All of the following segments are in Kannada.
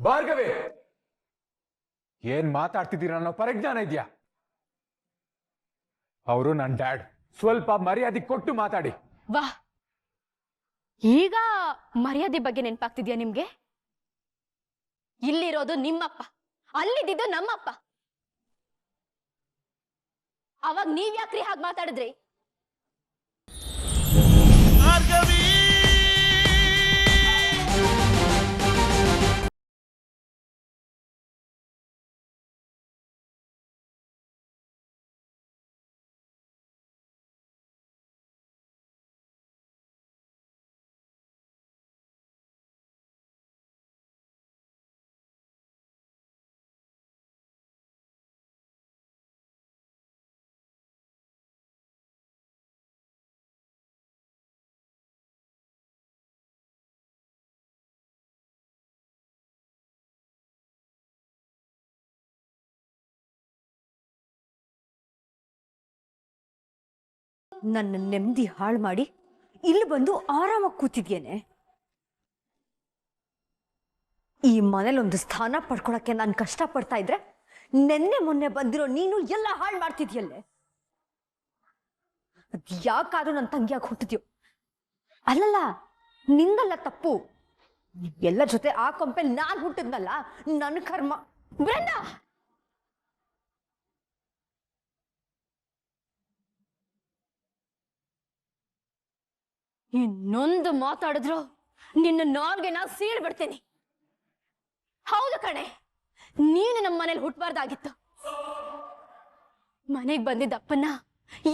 ಭಾರ್ಗವಿ, ಏನ್ ಮಾತಾಡ್ತಿದ್ದೀರ ಅನ್ನೋ ಪರಿಜ್ಞಾನ ಇದೆಯಾ? ಅವರು ನನ್ನ ಡ್ಯಾಡ್. ಸ್ವಲ್ಪ ಮರ್ಯಾದೆ ಕೊಟ್ಟು ಮಾತಾಡಿ. ವಾಹ್, ಈಗ ಮರ್ಯಾದೆ ಬಗ್ಗೆ ನೆನಪಾಗ್ತಿದ್ಯಾ ನಿಮ್ಗೆ? ಇಲ್ಲಿರೋದು ನಿಮ್ಮಪ್ಪ, ಅಲ್ಲಿದ್ದು ನಮ್ಮಪ್ಪ. ಅವಾಗ ನೀವ್ಯಾಕ್ರಿ ಹಾಗೆ ಮಾತಾಡಿದ್ರಿ? ನನ್ನ ನೆಮ್ಮದಿ ಹಾಳು ಮಾಡಿ ಇಲ್ಲಿ ಬಂದು ಆರಾಮಾಗಿ ಕೂತಿದ್ಯೇನೆ. ಈ ಮನೇಲೊಂದು ಸ್ಥಾನ ಪಡ್ಕೊಳಕ್ಕೆ ನಾನು ಕಷ್ಟ ಪಡ್ತಾ ಇದ್ರೆ ನೆನ್ನೆ ಮೊನ್ನೆ ಬಂದಿರೋ ನೀನು ಎಲ್ಲ ಹಾಳು ಮಾಡ್ತಿದ್ಯಲ್ಲೇ. ಅದ್ ಯಾಕಾದ್ರೂ ನನ್ನ ತಂಗಿಯಾಗಿ ಹುಟ್ಟಿದ್ಯೋ? ಅಲ್ಲಲ್ಲ, ನಿಂದಲ್ಲ ತಪ್ಪು. ಎಲ್ಲ ಜೊತೆ ಆ ಕೊಂಪೆಲ್ ನಾನ್ ಹುಟ್ಟಿದ್ನಲ್ಲ, ನನ್ನ ಕರ್ಮ. ಬ್ರೆಂಡಾ, ಇನ್ನೊಂದು ಮಾತಾಡಿದ್ರು ನಿನ್ನ ನಾಲ್ಗೆ ನಾ ಸೀಳ್ ಬಿಡ್ತೀನಿ. ಹೌದು ಕಣೆ, ನೀನು ನಮ್ಮ ಮನೇಲಿ ಹುಟ್ಟಬಾರ್ದಾಗಿತ್ತು. ಮನೆಗ್ ಬಂದಿದ್ದಪ್ಪನ್ನ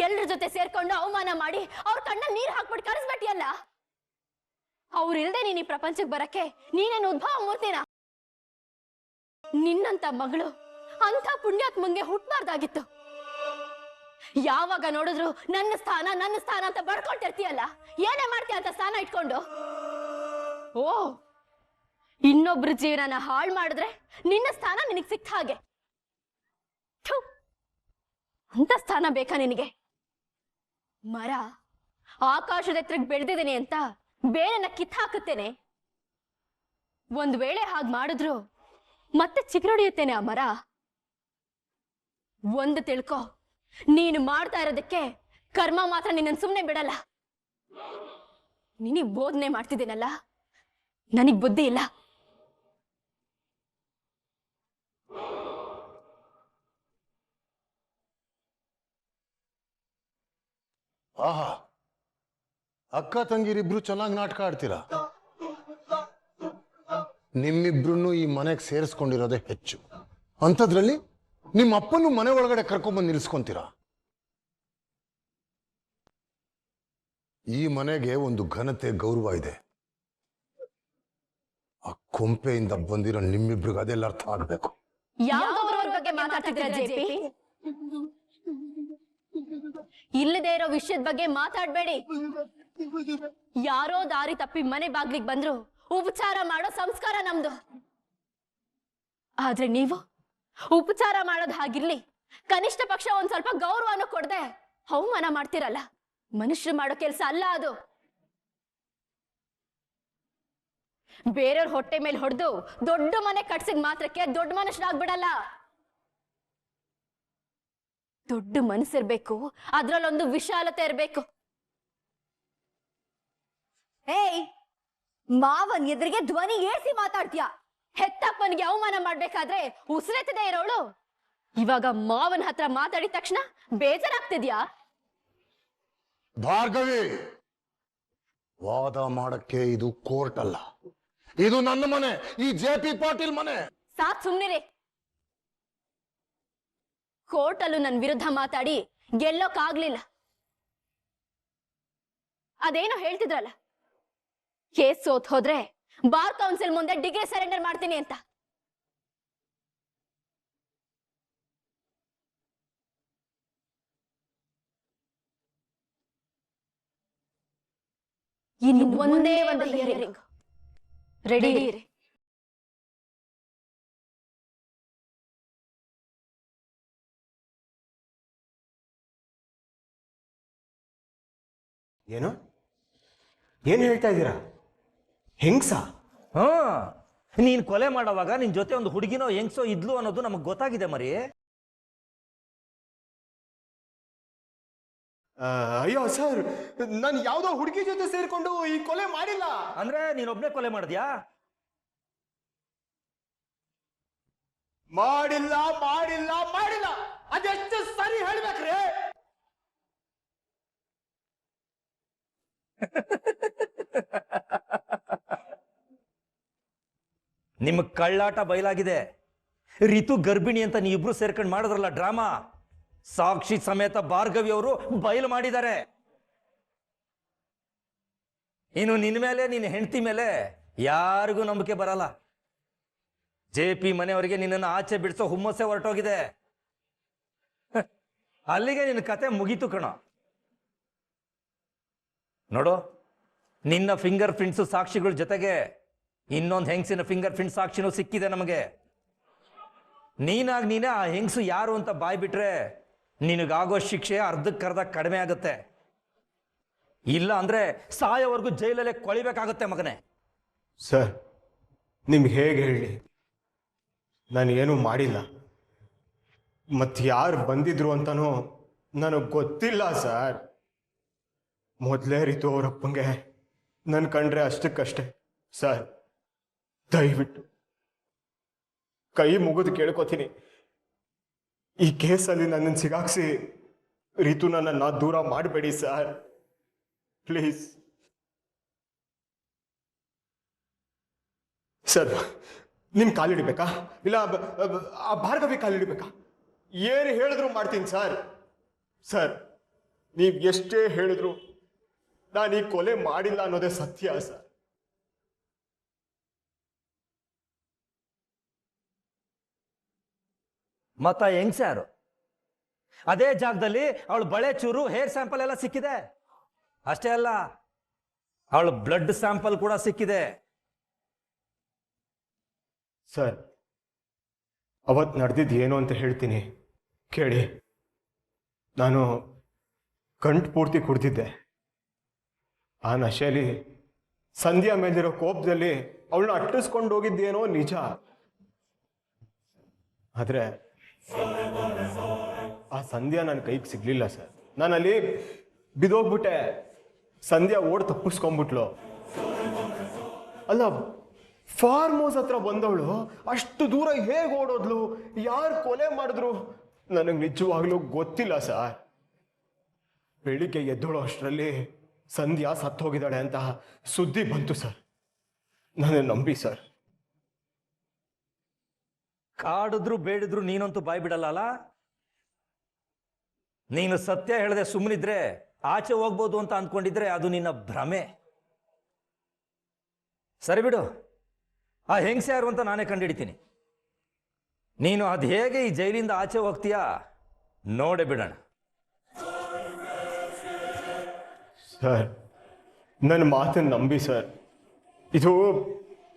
ಎಲ್ಲರ ಜೊತೆ ಸೇರ್ಕೊಂಡು ಅವಮಾನ ಮಾಡಿ ಅವ್ರ ಕಣ್ಣಲ್ಲಿ ನೀರು ಹಾಕ್ಬಿಟ್ಟು ಕರೆಸ್ಬಿಟ್ಟಿಯಲ್ಲ. ಅವ್ರಿಲ್ದೆ ನೀನ್ ಈ ಪ್ರಪಂಚಕ್ಕೆ ಬರಕ್ಕೆ ನೀನೇನು ಉದ್ಭವ ಮೂರ್ತಿನ? ನಿನ್ನಂತ ಮಗಳು ಅಂತ ಪುಣ್ಯಾತ್ಮಂಗೆ ಹುಟ್ಟಬಾರ್ದಾಗಿತ್ತು. ಯಾವಾಗ ನೋಡಿದ್ರು ನನ್ನ ಸ್ಥಾನ ಅಂತ ಬಡ್ಕೊಳ್ತಿರ್ತೀಯಲ್ಲ, ಏನೇ ಮಾಡ್ತೀಯ ಅಂತ ಸ್ಥಾನ ಇಟ್ಕೊಂಡು? ಓ, ಇನ್ನೊಬ್ರ ಜೀವನನ ಹಾಳು ಮಾಡಿದ್ರೆ ನಿನ್ನ ಸ್ಥಾನ ನಿನಗೆ ಸಿಕ್ತ ಹಾಗೆ. ಅಂತ ಸ್ಥಾನ ಬೇಕಾ ನಿನಗೆ? ಮರ ಆಕಾಶದ ಎತ್ತರಕ್ಕೆ ಬೆಳೆದಿದ್ದೀನಿ ಅಂತ ಬೇರೆನ ಕಿತ್ತು ಹಾಕುತ್ತೇನೆ. ಒಂದ್ ವೇಳೆ ಹಾಗೆ ಮಾಡಿದ್ರು ಮತ್ತೆ ಚಿಗುರೊಡೆಯುತ್ತೇನೆ ಆ ಮರ. ಒಂದು ತಿಳ್ಕೊ, ನೀನು ಮಾಡ್ತಾ ಇರೋದಕ್ಕೆ ಕರ್ಮ ಮಾತ್ರ ನಿನ್ನನ್ನು ಸುಮ್ಮನೆ ಬಿಡಲ್ಲ. ನಿನಗ್ ಬೋಧನೆ ಮಾಡ್ತಿದ್ದೀನಲ್ಲ, ನನಗ್ ಬುದ್ಧಿ ಇಲ್ಲ. ಆಹಾ, ಅಕ್ಕ ತಂಗಿರಿಬ್ರು ಚೆನ್ನಾಗಿ ನಾಟಕ ಆಡ್ತೀರಾ. ನಿಮ್ಮಿಬ್ರು ಈ ಮನೆಗೆ ಸೇರಿಸ್ಕೊಂಡಿರೋದೇ ಹೆಚ್ಚು. ಅಂಥದ್ರಲ್ಲಿ ನಿಮ್ಮ ಅಪ್ಪನ್ನು ಮನೆ ಒಳಗಡೆ ಕರ್ಕೊಂಡ್ಬಂದು ನಿಲ್ಸ್ಕೊಂತೀರಾ? ಈ ಮನೆಗೆ ಒಂದು ಘನತೆ, ಗೌರವ ಇದೆ. ಆ ಕೊಂಪೆಯಿಂದ ಬಂದಿರೋ ನಿಮ್ಮಿಬ್ರಿಗೆ ಅದೆಲ್ಲ ಅರ್ಥ ಆಗ್ಬೇಕು. ಇಲ್ಲದೆ ಇರೋ ವಿಷಯದ ಬಗ್ಗೆ ಮಾತಾಡ್ಬೇಡಿ. ಯಾರೋ ದಾರಿ ತಪ್ಪಿ ಮನೆ ಬಾಗ್ಲಿಗೆ ಬಂದ್ರು ಉಪಚಾರ ಮಾಡೋ ಸಂಸ್ಕಾರ ನಮ್ದು. ಆದ್ರೆ ನೀವು ಉಪಚಾರ ಮಾಡೋದು ಹಾಗಿರ್ಲಿ, ಕನಿಷ್ಠ ಪಕ್ಷ ಒಂದ್ ಸ್ವಲ್ಪ ಗೌರವನು ಕೊಡದೆ ಅವಮಾನ ಮಾಡ್ತಿರಲ್ಲ. ಮನುಷ್ಯರು ಮಾಡೋ ಕೆಲಸ ಅಲ್ಲ ಅದು. ಬೇರೆಯವ್ರ ಹೊಟ್ಟೆ ಮೇಲೆ ಹೊಡೆದು ದೊಡ್ಡ ಮನೆ ಕಟ್ಸಿದ ಮಾತ್ರಕ್ಕೆ ದೊಡ್ಡ ಮನುಷ್ಯರಾಗ್ಬಿಡಲ್ಲ. ದೊಡ್ಡ ಮನಸ್ಸಿರ್ಬೇಕು, ಅದ್ರಲ್ಲೊಂದು ವಿಶಾಲತೆ ಇರ್ಬೇಕು. ಏಯ್, ಮಾವನ್ ಎದುರಿಗೆ ಧ್ವನಿ ಏರಿಸಿ ಮಾತಾಡ್ತೀಯ? ಹೆತ್ತಪ್ಪನಿಗೆ ಅವಮಾನ ಮಾಡ್ಬೇಕಾದ್ರೆ ಉಸಿರೆತ್ತದೆ ಇರೋಳು ಇವಾಗ ಮಾವನ ಹತ್ರ ಮಾತಾಡಿದ ತಕ್ಷಣ ಬೇಜಾರಾಗ್ತಿದ್ಯಾ? ಭಾರ್ಗವಿ, ವಾದ ಮಾಡಕ್ಕೆ ಇದು ಕೋರ್ಟ್ ಅಲ್ಲ, ಇದು ನನ್ನ ಮನೆ, ಈ JP ಪಾಟೀಲ್ ಮನೆ. ಸಾಕ್ ಸುಮ್ನಿರಿ. ಕೋರ್ಟಲ್ಲೂ ನನ್ನ ವಿರುದ್ಧ ಮಾತಾಡಿ ಗೆಲ್ಲೋಕಾಗ್ಲಿಲ್ಲ. ಅದೇನೋ ಹೇಳ್ತಿದ್ರಲ್ಲ, ಕೇಸ್ ಸೋತ್ ಹೋದ್ರೆ ಬಾರ್ ಕೌನ್ಸಿಲ್ ಮುಂದೆ ಡಿಗ್ರಿ ಸರೆಂಡರ್ ಮಾಡ್ತೀನಿ ಅಂತ. ಇನ್ನು ಒಂದೇ ಒಂದು ಹಿಯರಿಂಗ್ ರೆಡಿ ಇರಿ. ಏನು ಹೇಳ್ತಾ ಇದ್ದೀರಾ? ಹೆಂಗ್ಸ? ಹಾ, ನೀನ್ ಕೊಲೆ ಮಾಡೋವಾಗ ನಿನ್ ಜೊತೆ ಒಂದು ಹುಡುಗಿನೋ ಹೆಂಗ್ಸೋ ಇದ್ಲು ಅನ್ನೋದು ನಮಗ್ ಗೊತ್ತಾಗಿದೆ ಮರಿ. ಅಯ್ಯೋ ಸರ್, ನಾನು ಯಾವ್ದೋ ಹುಡುಗಿ ಜೊತೆ ಸೇರ್ಕೊಂಡು ಈ ಕೊಲೆ ಮಾಡಿಲ್ಲ. ಅಂದ್ರೆ ನೀನೊಬ್ನೇ ಕೊಲೆ ಮಾಡಿದ್ಯಾ? ಮಾಡಿಲ್ಲ ಮಾಡಿಲ್ಲ ಮಾಡಿಲ್ಲ, ಅದೆಷ್ಟು ಸರಿ ಹೇಳ್ಬೇಕ್ರಿ? ನಿಮ್ ಕಳ್ಳಾಟ ಬಯಲಾಗಿದೆ. ರಿತು ಗರ್ಭಿಣಿ ಅಂತ ನೀವಿಬ್ರು ಸೇರ್ಕೊಂಡು ಮಾಡಿದ್ರಲ್ಲ ಡ್ರಾಮಾ, ಸಾಕ್ಷಿ ಸಮೇತ ಭಾರ್ಗವಿ ಅವರು ಬಯಲು ಮಾಡಿದ್ದಾರೆ. ಇನ್ನು ನಿನ್ ಮೇಲೆ, ನಿನ್ನ ಹೆಂಡತಿ ಮೇಲೆ ಯಾರಿಗೂ ನಂಬಿಕೆ ಬರಲ್ಲ. JP ಮನೆಯವರಿಗೆ ನಿನ್ನನ್ನು ಆಚೆ ಬಿಡಿಸೋ ಹುಮ್ಮಸ್ಸೆ ಹೊರಟೋಗಿದೆ. ಅಲ್ಲಿಗೆ ನಿನ್ನ ಕತೆ ಮುಗೀತು ಕಣ. ನೋಡು, ನಿನ್ನ ಫಿಂಗರ್ ಪ್ರಿಂಟ್ಸ್ ಸಾಕ್ಷಿಗಳ ಜೊತೆಗೆ ಇನ್ನೊಂದು ಹೆಂಗಸಿನ ಫಿಂಗರ್ ಪ್ರಿಂಟ್ ಸಾಕ್ಷಿನೂ ಸಿಕ್ಕಿದೆ ನಮಗೆ. ನೀನೇ ಆ ಹೆಂಗಸು ಯಾರು ಅಂತ ಬಾಯ್ ಬಿಟ್ರೆ ನಿನಗಾಗೋ ಶಿಕ್ಷೆ ಅರ್ಧಕ್ಕರ್ಧ ಕಡಿಮೆ ಆಗುತ್ತೆ. ಇಲ್ಲ ಅಂದ್ರೆ ಸಾಯೋವರೆಗೂ ಜೈಲಲ್ಲೇ ಕೊಳಿಬೇಕಾಗುತ್ತೆ ಮಗನೇ. ಸರ್, ನಿಮ್ಗೆ ಹೇಗೆ ಹೇಳಿ, ನಾನು ಏನೂ ಮಾಡಿಲ್ಲ. ಮತ್ತು ಯಾರು ಬಂದಿದ್ರು ಅಂತನೂ ನನಗೆ ಗೊತ್ತಿಲ್ಲ ಸರ್. ಮೊದಲೇ ರೀತು ಅವರಪ್ಪಂಗೆ ನನ್ನ ಕಂಡ್ರೆ ಅಷ್ಟಕ್ಕಷ್ಟೇ. ಸರ್, ದಯವಿಟ್ಟು ಕೈ ಮುಗಿದು ಕೇಳ್ಕೊತೀನಿ, ಈ ಕೇಸಲ್ಲಿ ನನ್ನನ್ನು ಸಿಗಾಕ್ಸಿ ರೀತು ನನ್ನನ್ನು ದೂರ ಮಾಡಬೇಡಿ ಸರ್, ಪ್ಲೀಸ್. ಸರ್, ನಿಮ್ ಕಾಲಿಡಿಬೇಕಾ ಇಲ್ಲ ಆ ಭಾರ್ಗವಿ ಕಾಲಿಡಿಬೇಕಾ? ಏನು ಹೇಳಿದ್ರು ಮಾಡ್ತೀನಿ ಸರ್. ಸರ್, ನೀವು ಎಷ್ಟೇ ಹೇಳಿದ್ರು ನಾನು ಈ ಕೊಲೆ ಮಾಡಿಲ್ಲ ಅನ್ನೋದೇ ಸತ್ಯ ಸರ್. ಮತ್ತ ಹೆಂಗ್ಸ ಯಾರು? ಅದೇ ಜಾಗದಲ್ಲಿ ಅವಳು ಬಳೆ ಚೂರು, ಹೇರ್ ಸ್ಯಾಂಪಲ್ ಎಲ್ಲ ಸಿಕ್ಕಿದೆ. ಅಷ್ಟೇ ಅಲ್ಲ, ಅವಳು ಬ್ಲಡ್ ಸ್ಯಾಂಪಲ್ ಕೂಡ ಸಿಕ್ಕಿದೆ. ಸರ್, ಅವತ್ತು ನಡೆದಿದ್ದು ಏನು ಅಂತ ಹೇಳ್ತೀನಿ ಕೇಳಿ. ನಾನು ಗಂಟು ಪೂರ್ತಿ ಕುಡ್ದಿದ್ದೆ. ಆ ನಶೆಯಲ್ಲಿ ಸಂಧ್ಯಾ ಮೇಲಿರೋ ಕೋಪದಲ್ಲಿ ಅವಳನ್ನ ಅಟ್ಟಿಸ್ಕೊಂಡು ಹೋಗಿದ್ದೇನೋ ನಿಜ. ಆದರೆ ಆ ಸಂಧ್ಯಾ ನನ್ನ ಕೈಗೆ ಸಿಗ್ಲಿಲ್ಲ ಸರ್. ನಾನಲ್ಲಿ ಬಿದೋಗ್ಬಿಟ್ಟೆ. ಸಂಧ್ಯಾ ಓಡ್ ತಪ್ಪಿಸ್ಕೊಂಡ್ಬಿಟ್ಲು. ಅಲ್ಲ, ಫಾರ್ಮ್ ಹೌಸ್ ಹತ್ರ ಬಂದವಳು ಅಷ್ಟು ದೂರ ಹೇಗೆ ಓಡೋದ್ಲು, ಯಾರು ಕೊಲೆ ಮಾಡಿದ್ರು ನನಗೆ ನಿಜವಾಗ್ಲೂ ಗೊತ್ತಿಲ್ಲ ಸರ್. ಬೆಳಿಗ್ಗೆ ಎದ್ದೋಳು ಅಷ್ಟರಲ್ಲಿ ಸಂಧ್ಯಾ ಸತ್ತೋಗಿದ್ದಾಳೆ ಅಂತ ಸುದ್ದಿ ಬಂತು ಸರ್. ನನ್ನ ನಂಬಿ ಸರ್. ಕಾಡಿದ್ರು ಬೇಡಿದ್ರು ನೀನಂತೂ ಬಾಯ್ ಬಿಡಲ್ಲ. ನೀನು ಸತ್ಯ ಹೇಳದೆ ಸುಮ್ಮನಿದ್ರೆ ಆಚೆ ಹೋಗ್ಬೋದು ಅಂತ ಅಂದ್ಕೊಂಡಿದ್ರೆ ಅದು ನಿನ್ನ ಭ್ರಮೆ. ಸರಿ ಬಿಡು, ಆ ಹೆಂಗಸ ಯಾರು ಅಂತ ನಾನೇ ಕಂಡುಹಿಡಿತೀನಿ. ನೀನು ಅದು ಹೇಗೆ ಈ ಜೈಲಿಂದ ಆಚೆ ಹೋಗ್ತೀಯಾ ನೋಡೇ ಬಿಡೋಣ. ಸರ್, ನನ್ನ ಮಾತನ್ನು ನಂಬಿ ಸರ್. ಇದು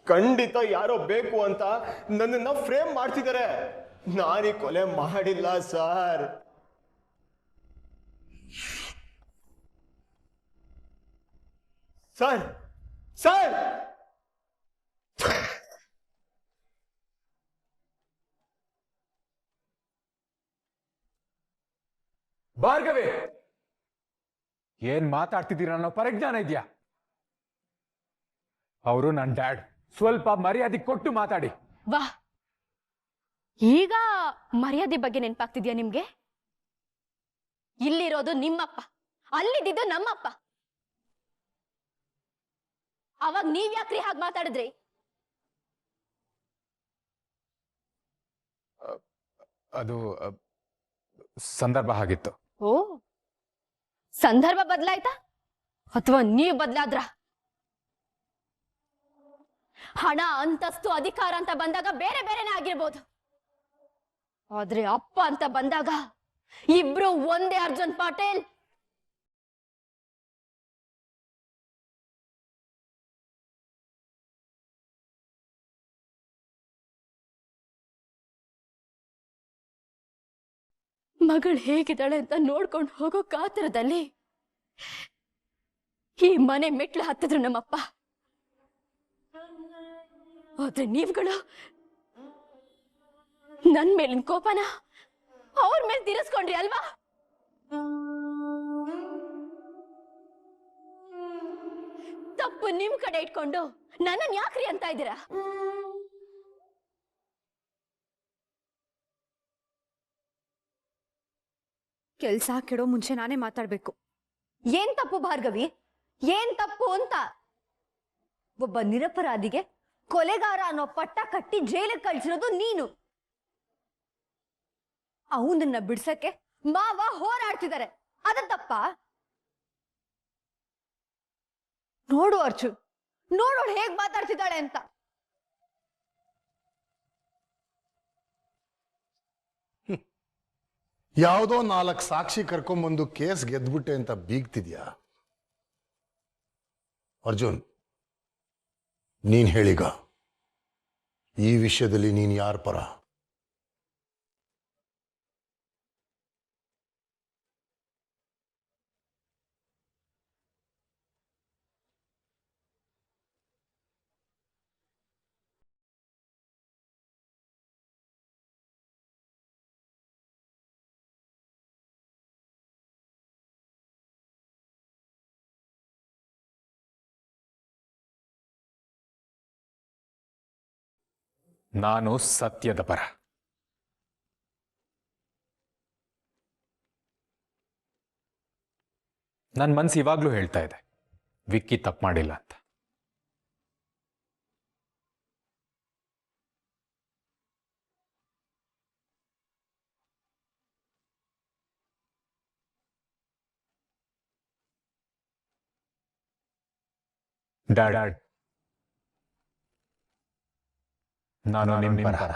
ಖಂಡಿತ ಯಾರೋ ಬೇಕು ಅಂತ ನನ್ನನ್ನ ಫ್ರೇಮ್ ಮಾಡ್ತಿದ್ದಾರೆ. ನಾನೀ ಕೊಲೆ ಮಾಡಿಲ್ಲ ಸರ್. ಸರ್ ಸರ್ ಭಾರ್ಗವಿ, ಏನ್ ಮಾತಾಡ್ತಿದ್ದೀರಾ ಅನ್ನೋ ಪರಿಜ್ಞಾನ ಇದೆಯಾ? ಅವರು ನನ್ನ ಡ್ಯಾಡ್. ಸ್ವಲ್ಪ ಮರ್ಯಾದೆ ಕೊಟ್ಟು ಮಾತಾಡಿ. ವಾಹ್, ಈಗ ಮರ್ಯಾದೆ ಬಗ್ಗೆ ನೆನಪಾಗ್ತಿದ್ಯಾ ನಿಮ್ಗೆ? ಇಲ್ಲಿರೋದು ನಿಮ್ಮಪ್ಪ, ಅಲ್ಲಿದ್ದು ನಮ್ಮಪ್ಪ. ಅವಾಗ ನೀವ್ ಯಾಕ್ರಿ ಹಾಗೆ ಮಾತಾಡಿದ್ರಿ? ಅದು ಸಂದರ್ಭ ಆಗಿತ್ತು. ಓ, ಸಂದರ್ಭ ಬದಲಾಯ್ತಾ ಅಥವಾ ನೀವ್ ಬದಲಾದ್ರ? ಹಣ, ಅಂತಸ್ತು, ಅಧಿಕಾರ ಅಂತ ಬಂದಾಗ ಬೇರೆ ಬೇರೆನೇ ಆಗಿರ್ಬೋದು. ಆದ್ರೆ ಅಪ್ಪ ಅಂತ ಬಂದಾಗ ಇಬ್ರು ಒಂದೇ. ಅರ್ಜುನ್ ಪಾಟೀಲ್, ಮಗಳು ಹೇಗಿದ್ದಾಳೆ ಅಂತ ನೋಡ್ಕೊಂಡು ಹೋಗೋ ಕಾತರದಲ್ಲಿ ಈ ಮನೆ ಮೆಟ್ಲು ಹತ್ತಿದ್ರು ನಮ್ಮಪ್ಪ. ಆದ್ರೆ ನೀವುಗಳು ನನ್ ಮೇಲಿನ ಕೋಪನ ಅವ್ರ ಮೇಲೆ ತೀರಿಸ್ಕೊಂಡ್ರಿ ಅಲ್ವಾ? ತಪ್ಪು ನಿಮ್ ಕಡೆ ಇಟ್ಕೊಂಡು ನನ್ನನ್ ಯಾಕ್ರಿ ಅಂತ ಇದ್ದೀರಾ? ಕೆಲ್ಸ ಕೆಡೋ ಮುಂಚೆ ನಾನೇ ಮಾತಾಡ್ಬೇಕು. ಏನ್ ತಪ್ಪು ಭಾರ್ಗವಿ? ಏನ್ ತಪ್ಪು ಅಂತ? ಒಬ್ಬ ನಿರಪರಾಧಿಗೆ ಕೊಲೆಗಾರ ಅನ್ನೋ ಪಟ್ಟ ಕಟ್ಟಿ ಜೈಲಿಗೆ ಕಳ್ಸಿರೋದು ನೀನು. ಅವನನ್ನ ಬಿಡ್ಸಕ್ಕೆ ಮಾವ ಹೋರಾಡ್ತಿದ್ದಾರೆ, ಅದ ತಪ್ಪ? ನೋಡು ಅರ್ಜುನ್, ನೋಡೋಳು ಹೇಗ್ ಮಾತಾಡ್ತಿದ್ದಾಳೆ ಅಂತ. ಯಾವುದೋ 4 ಸಾಕ್ಷಿ ಕರ್ಕೊಂಬಂದು ಕೇಸ್ ಗೆದ್ಬಿಟ್ಟೆ ಅಂತ ಬೀಗ್ತಿದ್ಯಾ? ಅರ್ಜುನ್, ನೀನ್ ಹೇಳಿಗ ಈ ವಿಷಯದಲ್ಲಿ ನೀನ್ ಯಾರ ಪರ? ನಾನು ಸತ್ಯದ ಪರ. ನನ್ನ ಮನ್ಸು ಇವಾಗ್ಲೂ ಹೇಳ್ತಾ ಇದೆ ವಿಕ್ಕಿ ತಪ್ಪು ಮಾಡಿಲ್ಲ ಅಂತ. ಡ್ಯಾಡ್, ನಾನು ನಿಮ್ಮ ಪರ.